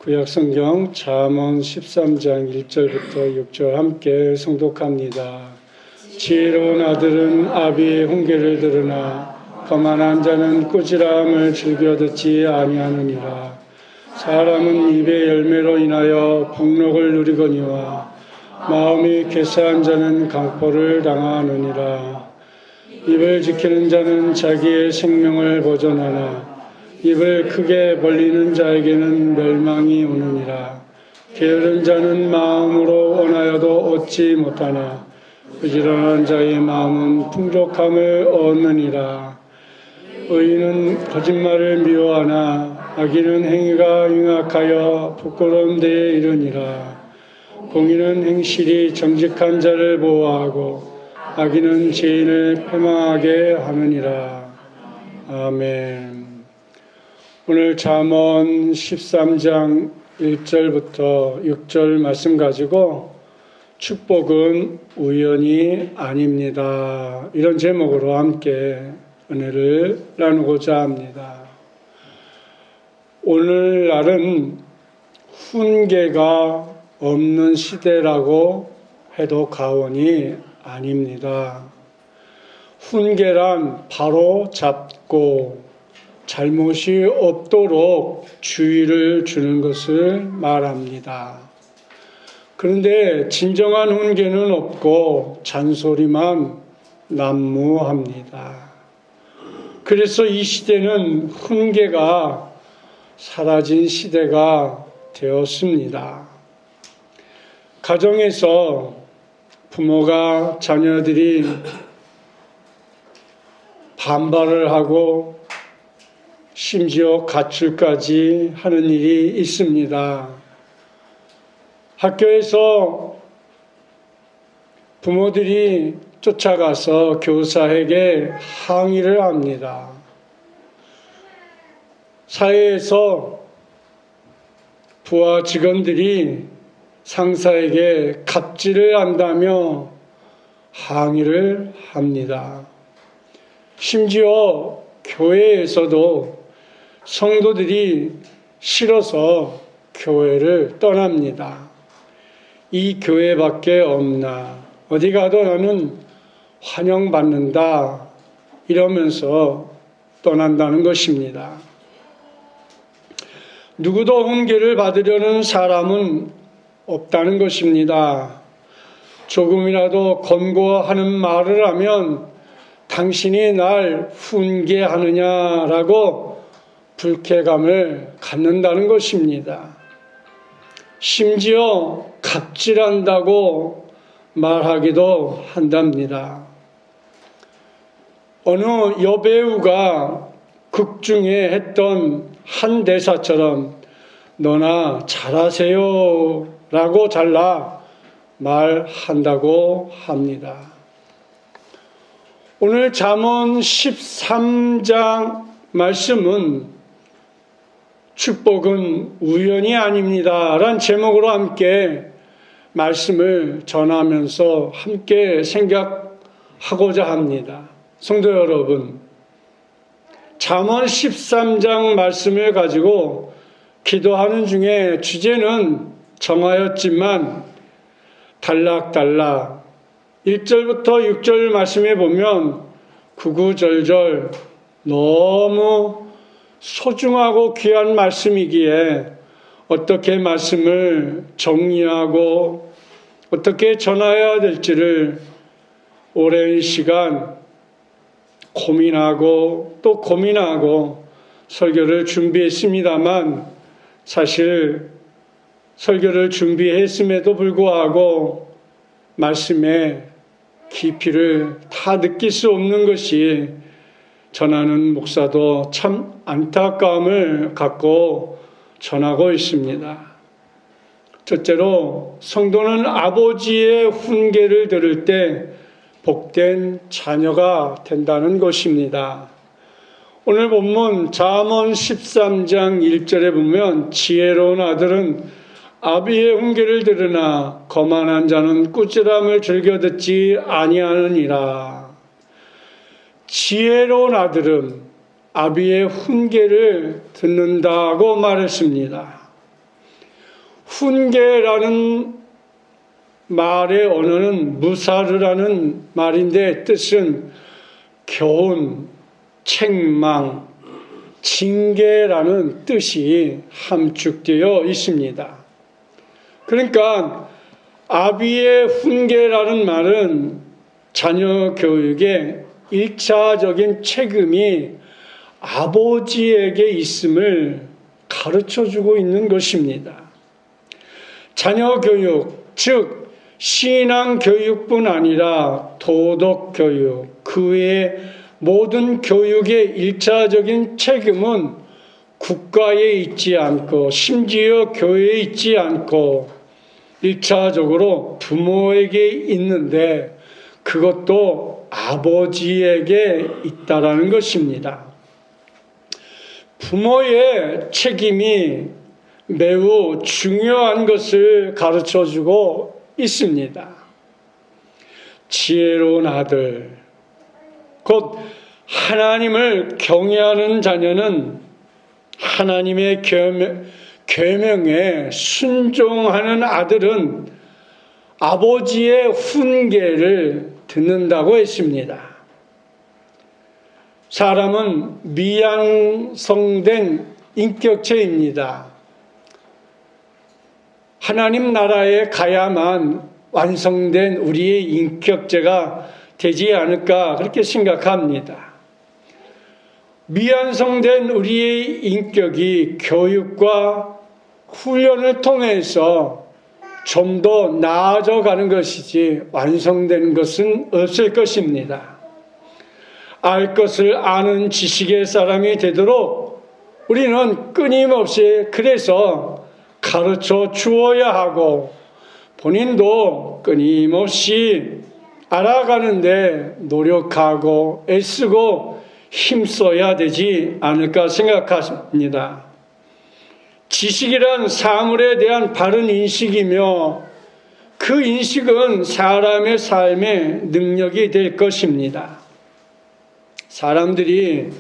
구약성경 잠언 13장 1절부터 6절 함께 성독합니다. 지혜로운 아들은 아비의 훈계를 들으나 거만한 자는 꾸지람을 즐겨 듣지 아니하느니라. 사람은 입의 열매로 인하여 복록을 누리거니와 마음이 괴사한 자는 강포를 당하느니라. 입을 지키는 자는 자기의 생명을 보존하나 입을 크게 벌리는 자에게는 멸망이 오느니라. 게으른 자는 마음으로 원하여도 얻지 못하나 부지런한 자의 마음은 풍족함을 얻느니라. 의인은 거짓말을 미워하나 악인은 행위가 흉악하여 부끄러운 데에 이르니라. 공의는 행실이 정직한 자를 보호하고 악인은 죄인을 패망하게 하느니라. 아멘. 오늘 잠언 13장 1절부터 6절 말씀 가지고 축복은 우연이 아닙니다. 이런 제목으로 함께 은혜를 나누고자 합니다. 오늘날은 훈계가 없는 시대라고 해도 과언이 아닙니다. 훈계란 바로 잡고 잘못이 없도록 주의를 주는 것을 말합니다. 그런데 진정한 훈계는 없고 잔소리만 난무합니다. 그래서 이 시대는 훈계가 사라진 시대가 되었습니다. 가정에서 부모가 자녀들이 반발을 하고 심지어 가출까지 하는 일이 있습니다. 학교에서 부모들이 쫓아가서 교사에게 항의를 합니다. 사회에서 부하 직원들이 상사에게 갑질을 한다며 항의를 합니다. 심지어 교회에서도 성도들이 싫어서 교회를 떠납니다. 이 교회밖에 없나? 어디 가도 나는 환영받는다. 이러면서 떠난다는 것입니다. 누구도 훈계를 받으려는 사람은 없다는 것입니다. 조금이라도 권고하는 말을 하면 당신이 날 훈계하느냐라고 불쾌감을 갖는다는 것입니다. 심지어 갑질한다고 말하기도 한답니다. 어느 여배우가 극 중에 했던 한 대사처럼 너나 잘하세요 라고 잘라 말한다고 합니다. 오늘 잠언 13장 말씀은 축복은 우연이 아닙니다 라는 제목으로 함께 말씀을 전하면서 함께 생각하고자 합니다. 성도 여러분, 잠언 13장 말씀을 가지고 기도하는 중에 주제는 정하였지만 달락달락 1절부터 6절 말씀에 보면 구구절절 너무 소중하고 귀한 말씀이기에 어떻게 말씀을 정리하고 어떻게 전해야 될지를 오랜 시간 고민하고 또 고민하고 설교를 준비했습니다만 사실 설교를 준비했음에도 불구하고 말씀의 깊이를 다 느낄 수 없는 것이 전하는 목사도 참 안타까움을 갖고 전하고 있습니다. 첫째로 성도는 아버지의 훈계를 들을 때 복된 자녀가 된다는 것입니다. 오늘 본문 잠언 13장 1절에 보면 지혜로운 아들은 아비의 훈계를 들으나 거만한 자는 꾸지람을 즐겨 듣지 아니하느니라. 지혜로운 아들은 아비의 훈계를 듣는다고 말했습니다. 훈계라는 말의 언어는 무사르라는 말인데 뜻은 교훈, 책망, 징계라는 뜻이 함축되어 있습니다. 그러니까 아비의 훈계라는 말은 자녀 교육의 1차적인 책임이 아버지에게 있음을 가르쳐주고 있는 것입니다. 자녀 교육, 즉 신앙 교육뿐 아니라 도덕 교육, 그 외의 모든 교육의 1차적인 책임은 국가에 있지 않고 심지어 교회에 있지 않고 1차적으로 부모에게 있는데 그것도 아버지에게 있다라는 것입니다. 부모의 책임이 매우 중요한 것을 가르쳐주고 있습니다. 지혜로운 아들, 곧 하나님을 경외하는 자녀는 하나님의 계명에 순종하는 아들은 아버지의 훈계를 듣는다고 했습니다. 사람은 미완성된 인격체입니다. 하나님 나라에 가야만 완성된 우리의 인격체가 되지 않을까 그렇게 생각합니다. 미완성된 우리의 인격이 교육과 훈련을 통해서 좀 더 나아져가는 것이지 완성되는 것은 없을 것입니다. 알 것을 아는 지식의 사람이 되도록 우리는 끊임없이 그래서 가르쳐 주어야 하고 본인도 끊임없이 알아가는데 노력하고 애쓰고 힘써야 되지 않을까 생각합니다. 지식이란 사물에 대한 바른 인식이며 그 인식은 사람의 삶의 능력이 될 것입니다. 사람들이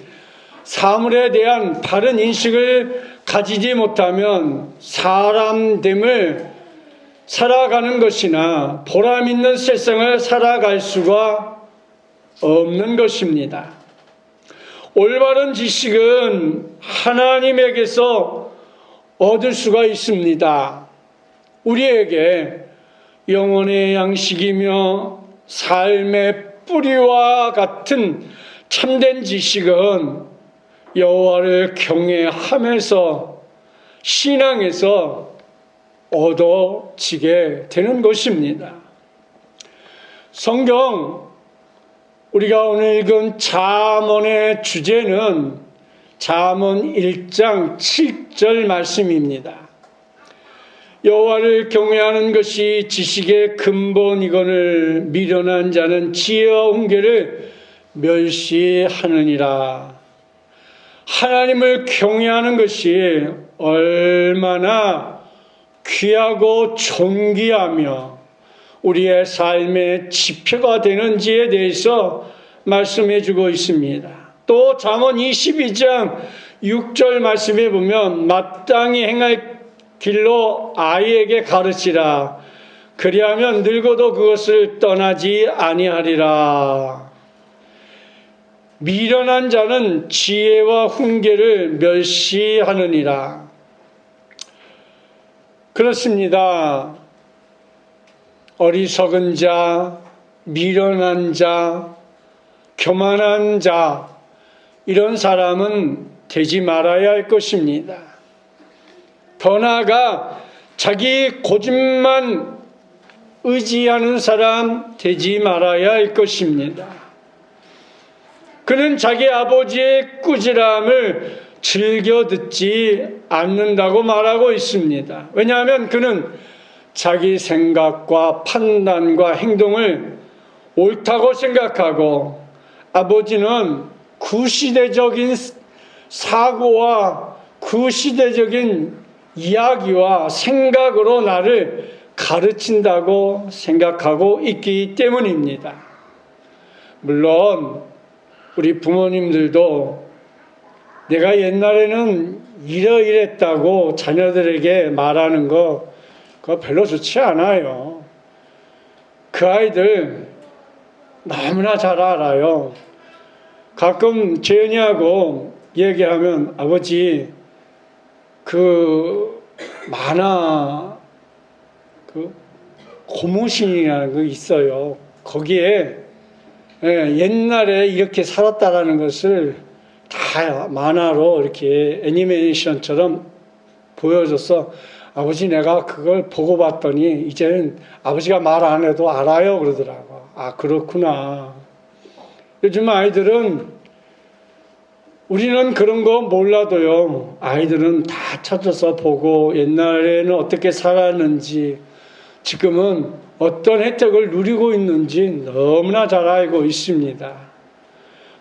사물에 대한 바른 인식을 가지지 못하면 사람됨을 살아가는 것이나 보람 있는 세상을 살아갈 수가 없는 것입니다. 올바른 지식은 하나님에게서 얻을 수가 있습니다. 우리에게 영혼의 양식이며 삶의 뿌리와 같은 참된 지식은 여호와를 경외하면서 신앙에서 얻어지게 되는 것입니다. 성경 우리가 오늘 읽은 잠언의 주제는 잠언 1장 7절 말씀입니다. 여호와를 경외하는 것이 지식의 근본이거늘 미련한 자는 지혜와 훈계를 멸시하느니라. 하나님을 경외하는 것이 얼마나 귀하고 존귀하며 우리의 삶의 지표가 되는지에 대해서 말씀해 주고 있습니다. 또 잠언 22장 6절 말씀에 보면 마땅히 행할 길로 아이에게 가르치라. 그리하면 늙어도 그것을 떠나지 아니하리라. 미련한 자는 지혜와 훈계를 멸시하느니라. 그렇습니다. 어리석은 자, 미련한 자, 교만한 자, 이런 사람은 되지 말아야 할 것입니다. 더 나아가 자기 고집만 의지하는 사람 되지 말아야 할 것입니다. 그는 자기 아버지의 꾸지람을 즐겨 듣지 않는다고 말하고 있습니다. 왜냐하면 그는 자기 생각과 판단과 행동을 옳다고 생각하고 아버지는 구시대적인 사고와 구시대적인 이야기와 생각으로 나를 가르친다고 생각하고 있기 때문입니다. 물론 우리 부모님들도 내가 옛날에는 이러이랬다고 자녀들에게 말하는 거 그거 별로 좋지 않아요. 그 아이들 너무나 잘 알아요. 가끔 재현이하고 얘기하면 아버지 그 만화 그 고무신이라는 거 있어요. 거기에 옛날에 이렇게 살았다라는 것을 다 만화로 이렇게 애니메이션처럼 보여줘서 아버지 내가 그걸 보고 봤더니 이제는 아버지가 말 안 해도 알아요 그러더라고. 아 그렇구나. 요즘 아이들은 우리는 그런 거 몰라도요. 아이들은 다 찾아서 보고 옛날에는 어떻게 살았는지 지금은 어떤 혜택을 누리고 있는지 너무나 잘 알고 있습니다.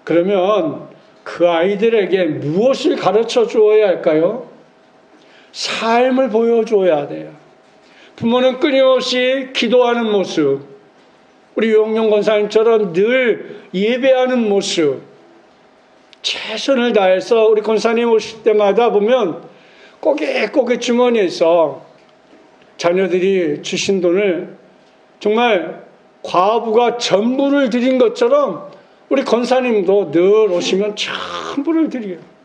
그러면 그 아이들에게 무엇을 가르쳐 주어야 할까요? 삶을 보여줘야 돼요. 부모는 끊임없이 기도하는 모습, 우리 용용 권사님처럼 늘 예배하는 모습, 최선을 다해서 우리 권사님 오실 때마다 보면 꼬깃꼬깃 주머니에서 자녀들이 주신 돈을 정말 과부가 전부를 드린 것처럼 우리 권사님도 늘 오시면 전부를 드려요.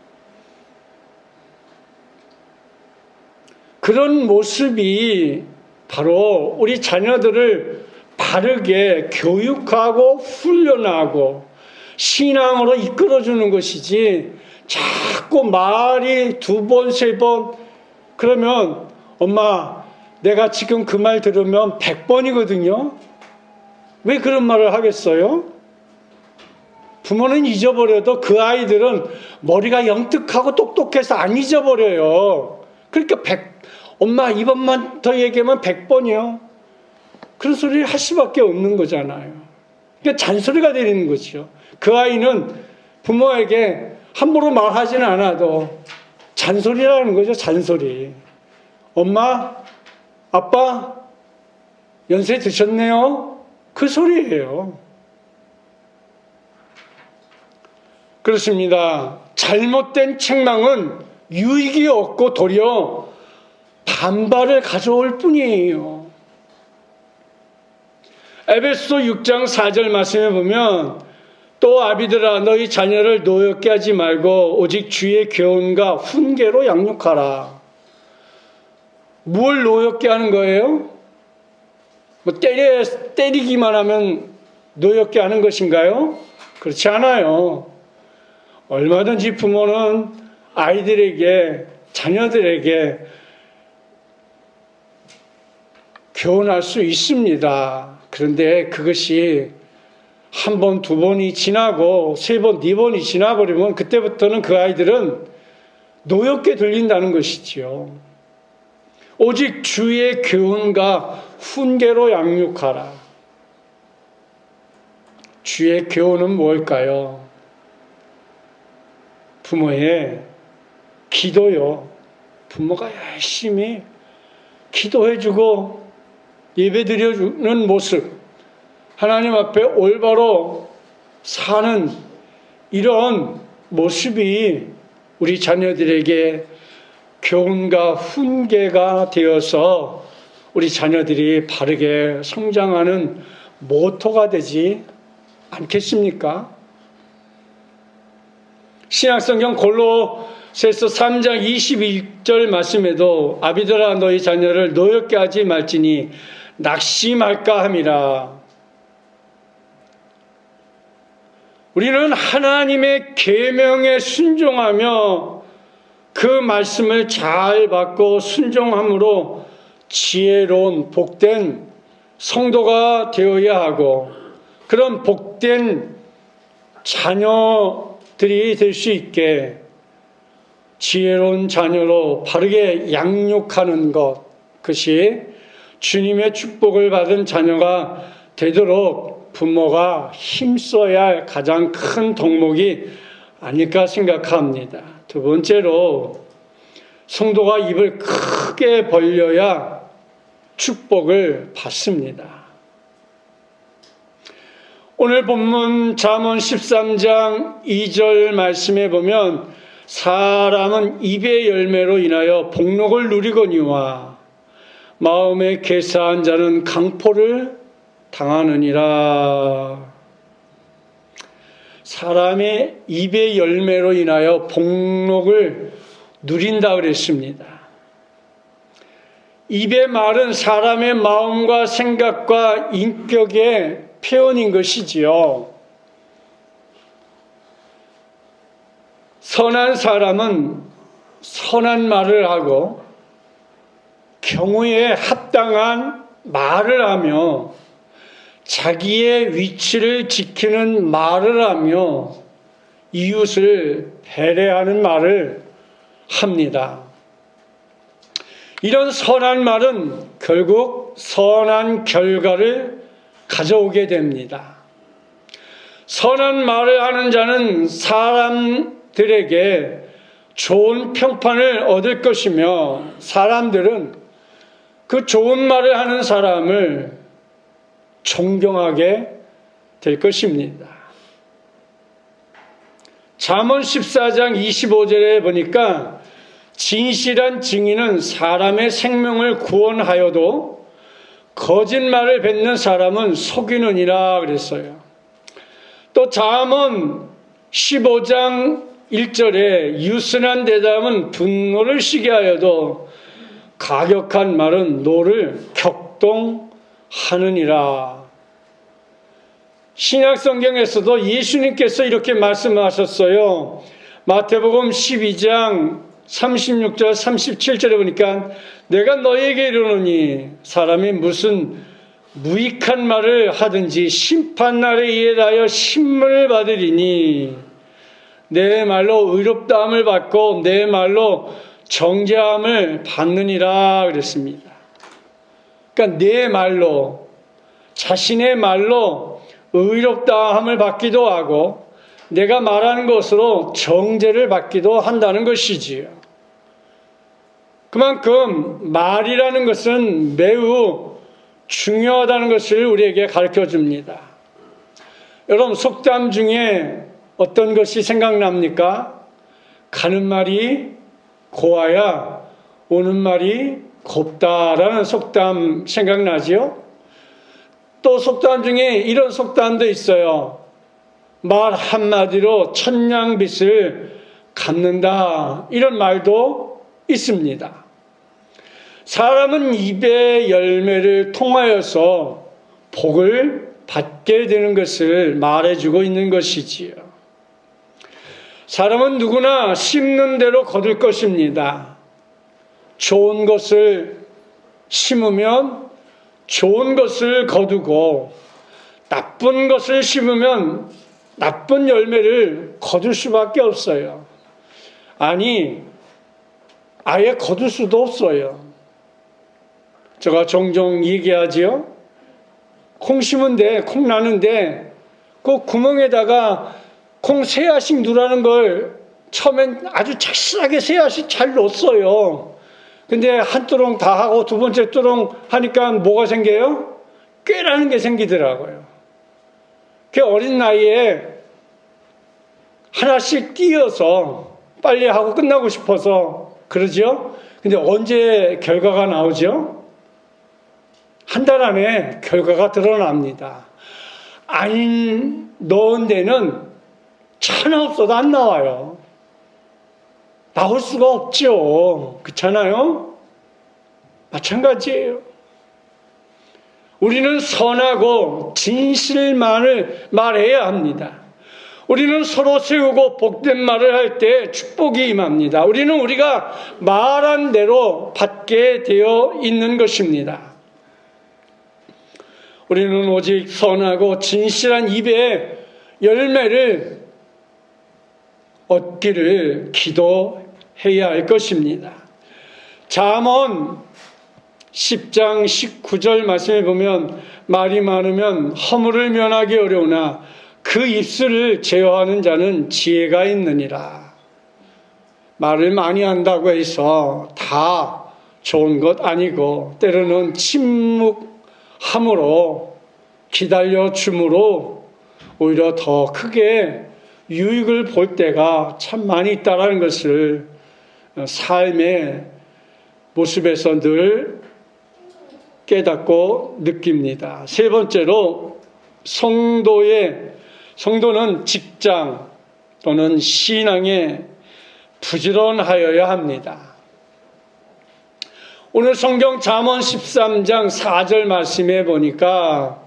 그런 모습이 바로 우리 자녀들을 바르게 교육하고 훈련하고 신앙으로 이끌어주는 것이지 자꾸 말이 2번, 3번 그러면 엄마 내가 지금 그 말 들으면 100번이거든요. 왜 그런 말을 하겠어요? 부모는 잊어버려도 그 아이들은 머리가 영특하고 똑똑해서 안 잊어버려요. 그러니까 엄마 이번만 더 얘기하면 100번이요. 그런 소리를 할 수밖에 없는 거잖아요. 그러니까 잔소리가 되는 거죠. 그 아이는 부모에게 함부로 말하지는 않아도 잔소리라는 거죠. 잔소리. 엄마, 아빠, 연세 드셨네요. 그 소리예요. 그렇습니다. 잘못된 책망은 유익이 없고 도리어 반발을 가져올 뿐이에요. 에베소서 6장 4절 말씀에 보면 또 아비들아 너희 자녀를 노엽게 하지 말고 오직 주의 교훈과 훈계로 양육하라. 뭘 노엽게 하는 거예요? 뭐 때리기만 하면 노엽게 하는 것인가요? 그렇지 않아요. 얼마든지 부모는 아이들에게 자녀들에게 교훈할 수 있습니다. 그런데 그것이 한 번, 2번이 지나고 3번, 4번이 지나버리면 그때부터는 그 아이들은 노엽게 들린다는 것이지요. 오직 주의 교훈과 훈계로 양육하라. 주의 교훈은 뭘까요? 부모의 기도요. 부모가 열심히 기도해주고 예배드려주는 모습, 하나님 앞에 올바로 사는 이런 모습이 우리 자녀들에게 교훈과 훈계가 되어서 우리 자녀들이 바르게 성장하는 모토가 되지 않겠습니까? 신약성경 골로새서 3장 21절 말씀에도 아비들아 너희 자녀를 노엽게 하지 말지니 낙심할까 함이라. 우리는 하나님의 계명에 순종하며 그 말씀을 잘 받고 순종함으로 지혜로운 복된 성도가 되어야 하고 그런 복된 자녀들이 될 수 있게 지혜로운 자녀로 바르게 양육하는 것, 그것이 주님의 축복을 받은 자녀가 되도록 부모가 힘써야 할 가장 큰 덕목이 아닐까 생각합니다. 두 번째로 성도가 입을 크게 벌려야 축복을 받습니다. 오늘 본문 잠언 13장 2절 말씀에 보면 사람은 입의 열매로 인하여 복록을 누리거니와 마음에 개사한 자는 강포를 당하느니라. 사람의 입의 열매로 인하여 복록을 누린다 그랬습니다. 입의 말은 사람의 마음과 생각과 인격의 표현인 것이지요. 선한 사람은 선한 말을 하고 경우에 합당한 말을 하며 자기의 위치를 지키는 말을 하며 이웃을 배려하는 말을 합니다. 이런 선한 말은 결국 선한 결과를 가져오게 됩니다. 선한 말을 하는 자는 사람들에게 좋은 평판을 얻을 것이며 사람들은 그 좋은 말을 하는 사람을 존경하게 될 것입니다. 잠언 14장 25절에 보니까 진실한 증인은 사람의 생명을 구원하여도 거짓말을 뱉는 사람은 속이느니라 그랬어요. 또 잠언 15장 1절에 유순한 대담은 분노를 시게 하여도 가격한 말은 노를 격동하느니라. 신약성경에서도 예수님께서 이렇게 말씀하셨어요. 마태복음 12장 36절 37절에 보니까 내가 너에게 이르노니 사람이 무슨 무익한 말을 하든지 심판날에 이에 대하여 신문을 받으리니 내 말로 의롭다함을 받고 내 말로 정죄함을 받느니라 그랬습니다. 그러니까 내 말로 자신의 말로 의롭다함을 받기도 하고 내가 말하는 것으로 정죄를 받기도 한다는 것이지요. 그만큼 말이라는 것은 매우 중요하다는 것을 우리에게 가르쳐 줍니다. 여러분 속담 중에 어떤 것이 생각납니까? 가는 말이 고와야 오는 말이 곱다라는 속담 생각나지요? 또 속담 중에 이런 속담도 있어요. 말 한마디로 천냥빚을 갚는다. 이런 말도 있습니다. 사람은 입의 열매를 통하여서 복을 받게 되는 것을 말해주고 있는 것이지요. 사람은 누구나 심는 대로 거둘 것입니다. 좋은 것을 심으면 좋은 것을 거두고 나쁜 것을 심으면 나쁜 열매를 거둘 수밖에 없어요. 아니, 아예 거둘 수도 없어요. 제가 종종 얘기하지요. 콩 심은데, 콩 나는데 그 구멍에다가 콩 새알씩 누라는 걸 처음엔 아주 착실하게 새알씩 잘 넣었어요. 근데 한 뚜껑 다 하고 두 번째 뚜껑 하니까 뭐가 생겨요? 꾀라는 게 생기더라고요. 그 어린 나이에 하나씩 띄어서 빨리 하고 끝나고 싶어서 그러죠. 근데 언제 결과가 나오죠? 한 달 안에 결과가 드러납니다. 안 넣은 데는 천하 없어도 안 나와요. 나올 수가 없죠. 그렇잖아요? 마찬가지예요. 우리는 선하고 진실만을 말해야 합니다. 우리는 서로 세우고 복된 말을 할 때 축복이 임합니다. 우리는 우리가 말한 대로 받게 되어 있는 것입니다. 우리는 오직 선하고 진실한 입의 열매를 얻기를 기도해야 할 것입니다. 잠언 10장 19절 말씀에 보면 말이 많으면 허물을 면하기 어려우나 그 입술을 제어하는 자는 지혜가 있느니라. 말을 많이 한다고 해서 다 좋은 것 아니고 때로는 침묵함으로 기다려 줌으로 오히려 더 크게 유익을 볼 때가 참 많이 있다는 것을 삶의 모습에서 늘 깨닫고 느낍니다. 세 번째로 성도는 직장 또는 신앙에 부지런하여야 합니다. 오늘 성경 잠언 13장 4절 말씀에 보니까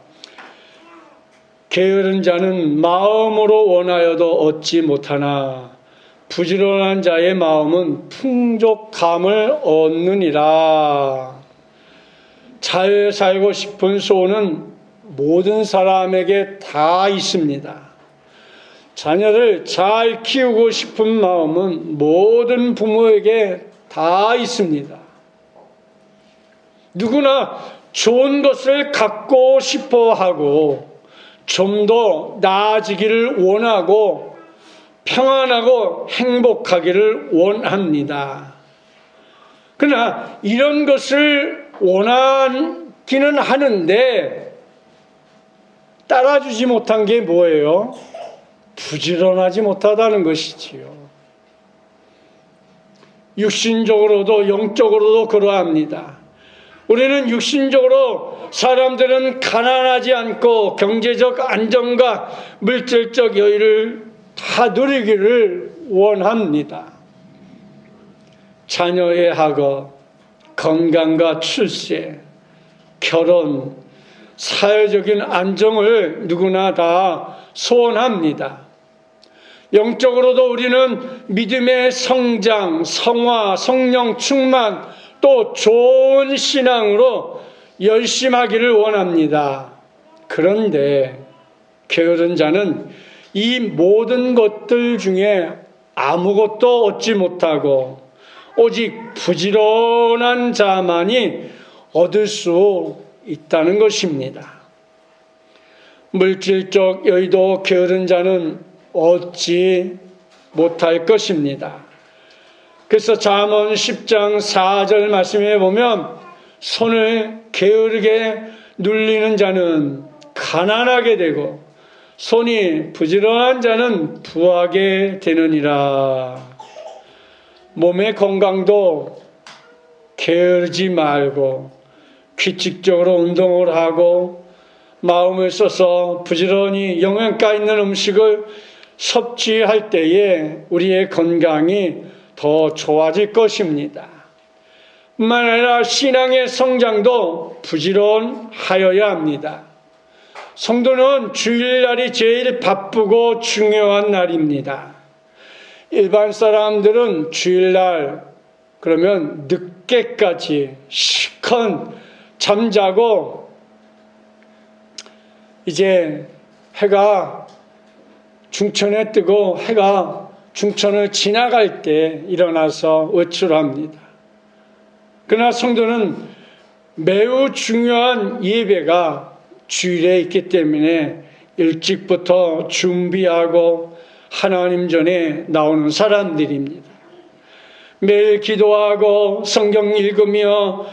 게으른 자는 마음으로 원하여도 얻지 못하나 부지런한 자의 마음은 풍족함을 얻느니라. 잘 살고 싶은 소원은 모든 사람에게 다 있습니다. 자녀를 잘 키우고 싶은 마음은 모든 부모에게 다 있습니다. 누구나 좋은 것을 갖고 싶어 하고 좀 더 나아지기를 원하고 평안하고 행복하기를 원합니다. 그러나 이런 것을 원하기는 하는데 따라주지 못한 게 뭐예요? 부지런하지 못하다는 것이지요. 육신적으로도 영적으로도 그러합니다. 우리는 육신적으로 사람들은 가난하지 않고 경제적 안정과 물질적 여유를 다 누리기를 원합니다. 자녀의 학업, 건강과 출세, 결혼, 사회적인 안정을 누구나 다 소원합니다. 영적으로도 우리는 믿음의 성장, 성화, 성령 충만, 또 좋은 신앙으로 열심하기를 원합니다. 그런데 게으른 자는 이 모든 것들 중에 아무것도 얻지 못하고 오직 부지런한 자만이 얻을 수 있다는 것입니다. 물질적 여유도 게으른 자는 얻지 못할 것입니다. 그래서 잠언 10장 4절 말씀에 보면 손을 게으르게 눌리는 자는 가난하게 되고 손이 부지런한 자는 부하게 되느니라. 몸의 건강도 게으르지 말고 규칙적으로 운동을 하고 마음을 써서 부지런히 영양가 있는 음식을 섭취할 때에 우리의 건강이 더 좋아질 것입니다. 뿐만 아니라 신앙의 성장도 부지런하여야 합니다. 성도는 주일날이 제일 바쁘고 중요한 날입니다. 일반 사람들은 주일날 그러면 늦게까지 실컷 잠자고 이제 해가 중천에 뜨고 해가 중천을 지나갈 때 일어나서 외출합니다. 그러나 성도는 매우 중요한 예배가 주일에 있기 때문에 일찍부터 준비하고 하나님 전에 나오는 사람들입니다. 매일 기도하고 성경 읽으며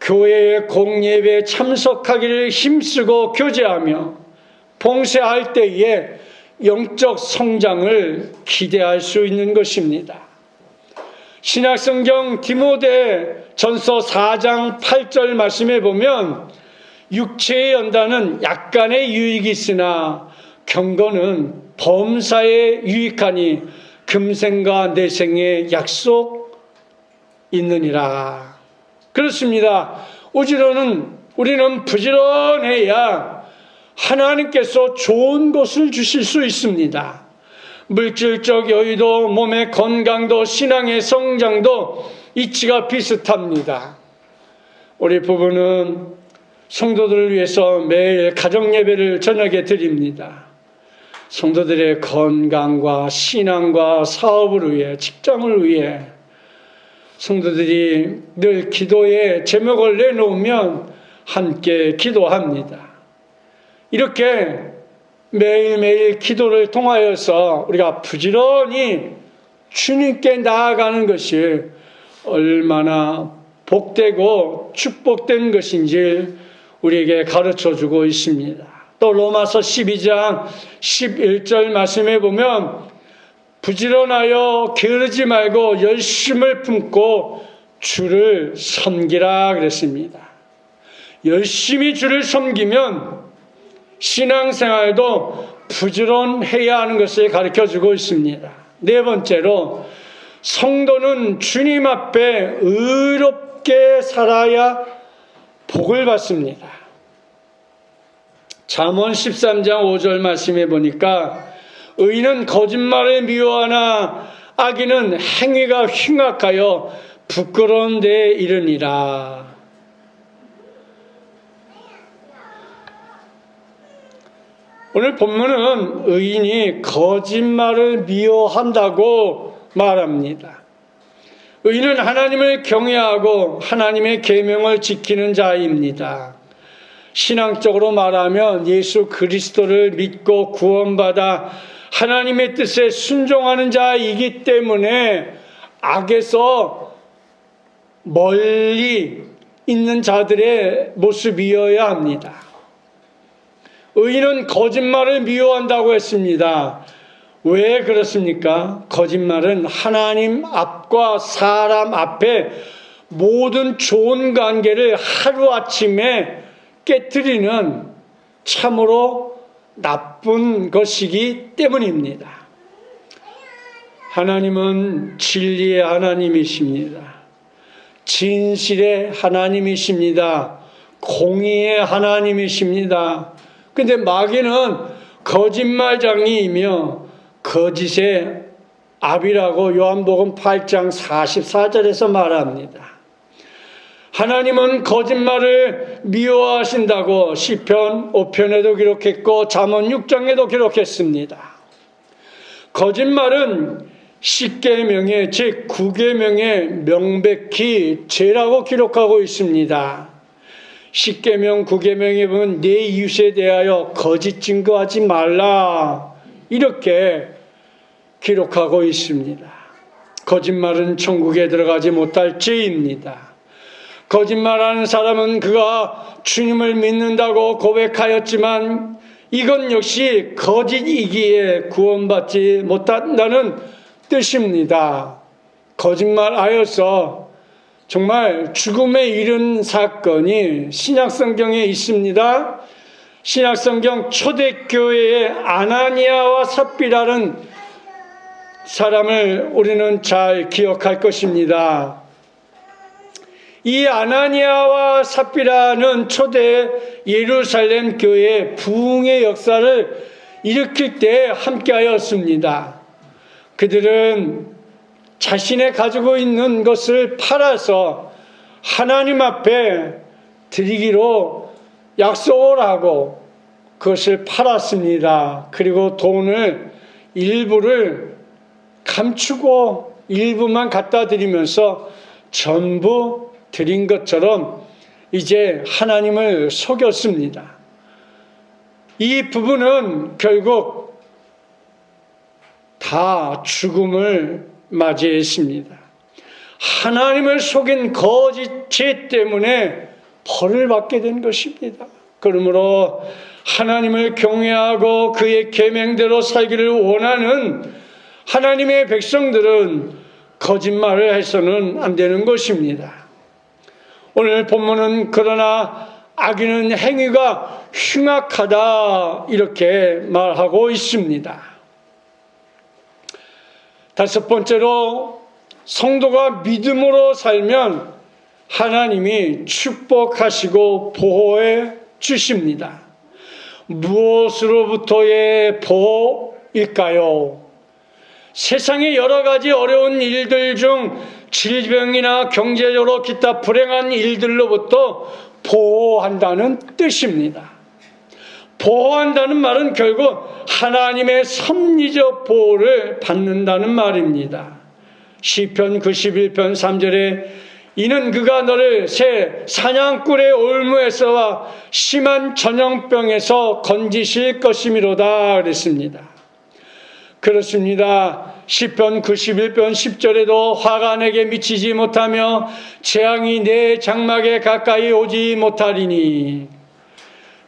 교회의 공예배에 참석하기를 힘쓰고 교제하며 봉사할 때에 영적 성장을 기대할 수 있는 것입니다. 신약성경 디모데전서 4장 8절 말씀에 보면 육체의 연단은 약간의 유익이 있으나 경건은 범사에 유익하니 금생과 내생의 약속 있느니라. 그렇습니다. 우리는 부지런해야 하나님께서 좋은 것을 주실 수 있습니다. 물질적 여유도 몸의 건강도 신앙의 성장도 이치가 비슷합니다. 우리 부부는 성도들을 위해서 매일 가정예배를 저녁에 드립니다. 성도들의 건강과 신앙과 사업을 위해 직장을 위해 성도들이 늘 기도에 제목을 내놓으면 함께 기도합니다. 이렇게 매일매일 기도를 통하여서 우리가 부지런히 주님께 나아가는 것이 얼마나 복되고 축복된 것인지 우리에게 가르쳐주고 있습니다. 또 로마서 12장 11절 말씀에 보면 부지런하여 게으르지 말고 열심을 품고 주를 섬기라 그랬습니다. 열심히 주를 섬기면 신앙생활도 부지런해야 하는 것을 가르쳐주고 있습니다. 네 번째로, 성도는 주님 앞에 의롭게 살아야 복을 받습니다. 잠언 13장 5절 말씀해 보니까 의인은 거짓말을 미워하나 악인은 행위가 흉악하여 부끄러운 데에 이르니라. 오늘 본문은 의인이 거짓말을 미워한다고 말합니다. 의인은 하나님을 경외하고 하나님의 계명을 지키는 자입니다. 신앙적으로 말하면 예수 그리스도를 믿고 구원받아 하나님의 뜻에 순종하는 자이기 때문에 악에서 멀리 있는 자들의 모습이어야 합니다. 의인은 거짓말을 미워한다고 했습니다. 왜 그렇습니까? 거짓말은 하나님 앞과 사람 앞에 모든 좋은 관계를 하루아침에 깨뜨리는 참으로 나쁜 것이기 때문입니다. 하나님은 진리의 하나님이십니다. 진실의 하나님이십니다. 공의의 하나님이십니다. 근데 마귀는 거짓말장이이며 거짓의 압이라고 요한복음 8장 44절에서 말합니다. 하나님은 거짓말을 미워하신다고 시편 5편에도 기록했고 잠언 6장에도 기록했습니다. 거짓말은 10계명의 즉 9계명에 명백히 죄라고 기록하고 있습니다. 10계명 9계명에 보면 내 이웃에 대하여 거짓 증거하지 말라 이렇게 기록하고 있습니다. 거짓말은 천국에 들어가지 못할 죄입니다. 거짓말하는 사람은 그가 주님을 믿는다고 고백하였지만 이건 역시 거짓이기에 구원받지 못한다는 뜻입니다. 거짓말하여서 정말 죽음에 이른 사건이 신약성경에 있습니다. 신약성경 초대교회의 아나니아와 삽비라는 사람을 우리는 잘 기억할 것입니다. 이 아나니아와 삽비라는 초대 예루살렘 교회의 부흥의 역사를 일으킬 때 함께하였습니다. 그들은 자신의 가지고 있는 것을 팔아서 하나님 앞에 드리기로 약속을 하고 그것을 팔았습니다. 그리고 돈을 일부를 감추고 일부만 갖다 드리면서 전부 드린 것처럼 이제 하나님을 속였습니다. 이 부부는 결국 다 죽음을 맞이했습니다. 하나님을 속인 거짓 죄 때문에 벌을 받게 된 것입니다. 그러므로 하나님을 경외하고 그의 계명대로 살기를 원하는 하나님의 백성들은 거짓말을 해서는 안 되는 것입니다. 오늘 본문은 그러나 악인은 행위가 흉악하다 이렇게 말하고 있습니다. 다섯 번째로 성도가 믿음으로 살면 하나님이 축복하시고 보호해 주십니다. 무엇으로부터의 보호일까요? 세상의 여러 가지 어려운 일들 중 질병이나 경제적으로 기타 불행한 일들로부터 보호한다는 뜻입니다. 보호한다는 말은 결국 하나님의 섭리적 보호를 받는다는 말입니다. 시편 91편 3절에 이는 그가 너를 새 사냥꾼의 올무에서와 심한 전염병에서 건지실 것이미로다 그랬습니다. 그렇습니다. 시편 91편 10절에도 화가 내게 미치지 못하며 재앙이 내 장막에 가까이 오지 못하리니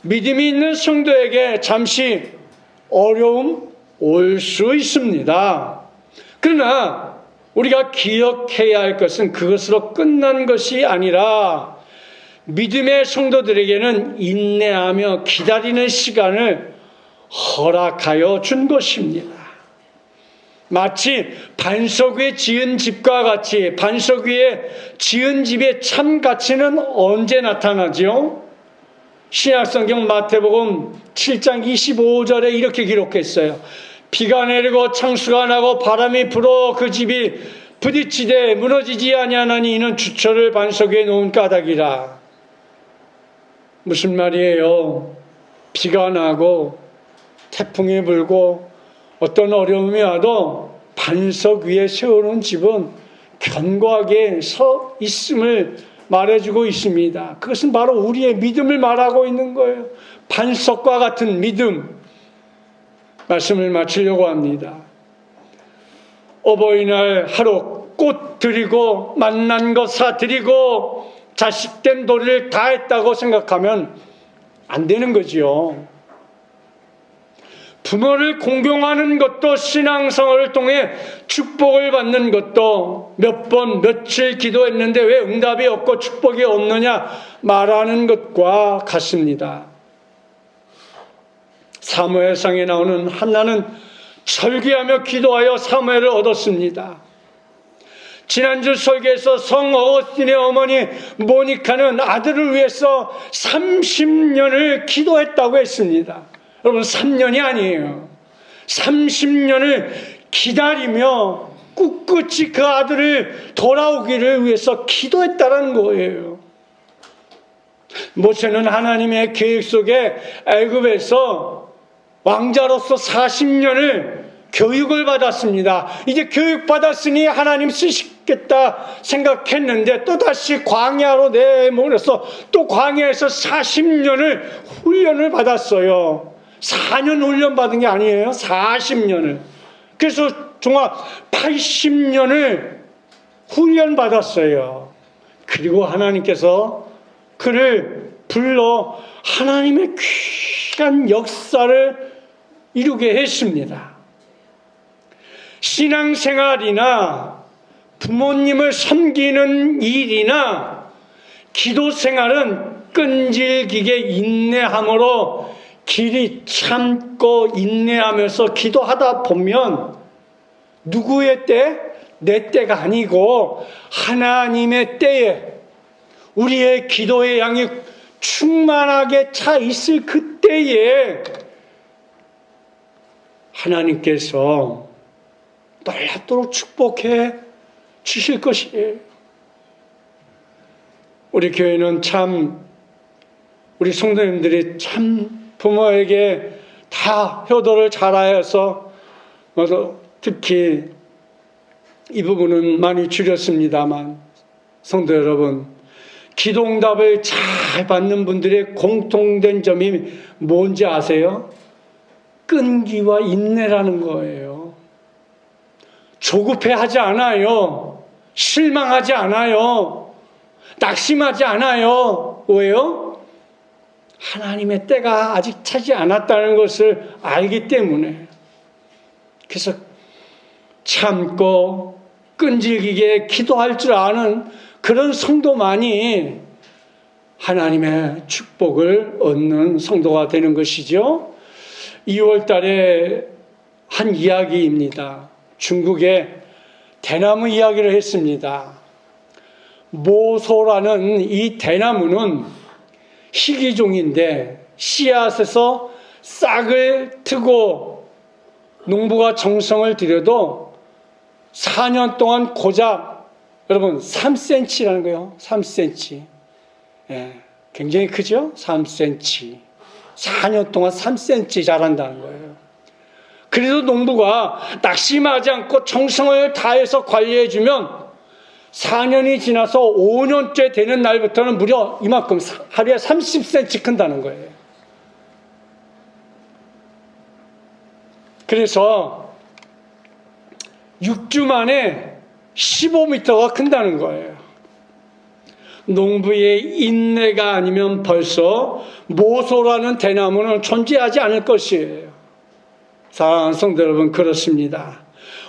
믿음이 있는 성도에게 잠시 어려움 올 수 있습니다. 그러나 우리가 기억해야 할 것은 그것으로 끝난 것이 아니라 믿음의 성도들에게는 인내하며 기다리는 시간을 허락하여 준 것입니다. 마치 반석 위에 지은 집과 같이 반석 위에 지은 집의 참 가치는 언제 나타나죠? 신약성경 마태복음 7장 25절에 이렇게 기록했어요. 비가 내리고 창수가 나고 바람이 불어 그 집이 부딪히되 무너지지 아니하나니 이는 주철을 반석 위에 놓은 까닭이라. 무슨 말이에요? 비가 나고 태풍이 불고 어떤 어려움이 와도 반석 위에 세우는 집은 견고하게 서 있음을 말해주고 있습니다. 그것은 바로 우리의 믿음을 말하고 있는 거예요. 반석과 같은 믿음. 말씀을 마치려고 합니다. 어버이날 하루 꽃 드리고 만난 것 사드리고 자식된 도리를 다 했다고 생각하면 안 되는 거지요. 부모를 공경하는 것도 신앙생활을 통해 축복을 받는 것도 몇 번 며칠 기도했는데 왜 응답이 없고 축복이 없느냐 말하는 것과 같습니다. 사무엘상에 나오는 한나는 절기하며 기도하여 사무엘을 얻었습니다. 지난주 설교에서 성 어거스틴의 어머니 모니카는 아들을 위해서 30년을 기도했다고 했습니다. 여러분 3년이 아니에요. 30년을 기다리며 꿋꿋이 그 아들을 돌아오기를 위해서 기도했다는 거예요. 모세는 하나님의 계획 속에 애굽에서 왕자로서 40년을 교육을 받았습니다. 이제 교육받았으니 하나님 쓰시겠다 생각했는데 또다시 광야로 내몰아서 또 광야에서 40년을 훈련을 받았어요. 4년 훈련 받은 게 아니에요. 40년을. 그래서 종합 80년을 훈련 받았어요. 그리고 하나님께서 그를 불러 하나님의 귀한 역사를 이루게 했습니다. 신앙생활이나 부모님을 섬기는 일이나 기도 생활은 끈질기게 인내함으로 길이 참고 인내하면서 기도하다 보면 누구의 때? 내 때가 아니고 하나님의 때에 우리의 기도의 양이 충만하게 차 있을 그때에 하나님께서 놀랍도록 축복해 주실 것이에요. 우리 교회는 참 우리 성도님들이 참 부모에게 다 효도를 잘하여서 특히 이 부분은 많이 줄였습니다만 성도 여러분, 기도응답을 잘 받는 분들의 공통된 점이 뭔지 아세요? 끈기와 인내라는 거예요. 조급해하지 않아요. 실망하지 않아요. 낙심하지 않아요. 왜요? 하나님의 때가 아직 차지 않았다는 것을 알기 때문에. 그래서 참고 끈질기게 기도할 줄 아는 그런 성도만이 하나님의 축복을 얻는 성도가 되는 것이죠. 2월 달에 한 이야기입니다. 중국의 대나무 이야기를 했습니다. 모소라는 이 대나무는 희귀종인데 씨앗에서 싹을 트고 농부가 정성을 들여도 4년 동안 고작 여러분 3cm라는 거예요. 3cm. 예, 굉장히 크죠? 3cm. 4년 동안 3cm 자란다는 거예요. 그래도 농부가 낙심하지 않고 정성을 다해서 관리해주면 4년이 지나서 5년째 되는 날부터는 무려 이만큼 하루에 30cm 큰다는 거예요. 그래서 6주 만에 15m가 큰다는 거예요. 농부의 인내가 아니면 벌써 모소라는 대나무는 존재하지 않을 것이에요. 사랑하는 성도 여러분, 그렇습니다.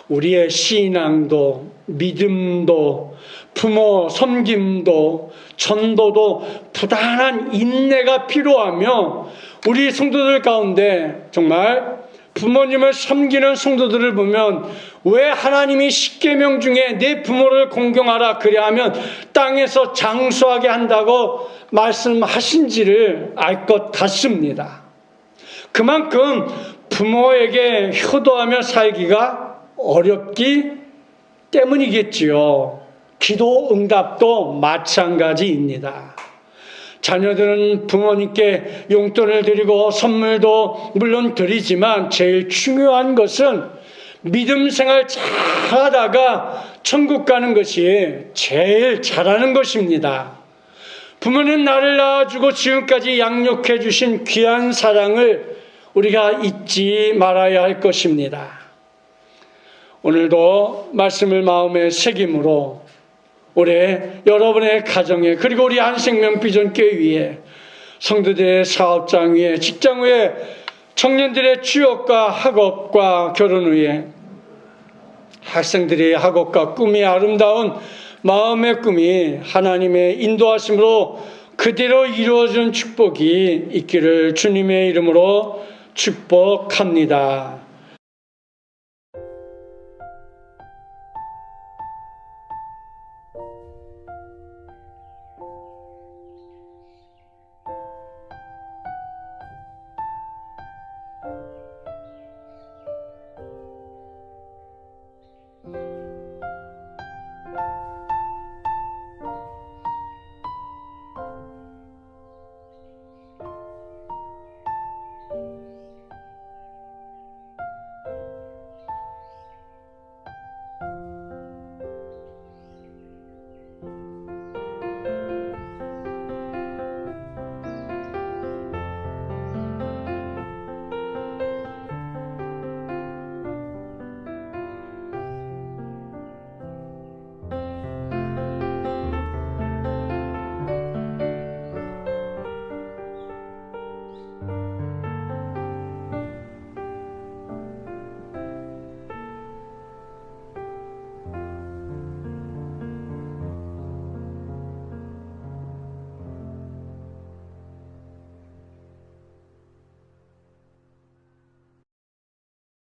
우리의 신앙도 믿음도 부모 섬김도 전도도 부단한 인내가 필요하며 우리 성도들 가운데 정말 부모님을 섬기는 성도들을 보면 왜 하나님이 십계명 중에 내 부모를 공경하라 그리하면 땅에서 장수하게 한다고 말씀하신지를 알 것 같습니다. 그만큼 부모에게 효도하며 살기가 어렵기 때문이겠지요. 기도 응답도 마찬가지입니다. 자녀들은 부모님께 용돈을 드리고 선물도 물론 드리지만 제일 중요한 것은 믿음 생활 잘하다가 천국 가는 것이 제일 잘하는 것입니다. 부모는 나를 낳아주고 지금까지 양육해 주신 귀한 사랑을 우리가 잊지 말아야 할 것입니다. 오늘도 말씀을 마음에 새김으로 올해 여러분의 가정에 그리고 우리 안생명 비전교회 위에 성도들의 사업장 위에 직장 위에 청년들의 취업과 학업과 결혼 위에 학생들의 학업과 꿈이 아름다운 마음의 꿈이 하나님의 인도하심으로 그대로 이루어진 축복이 있기를 주님의 이름으로 축복합니다.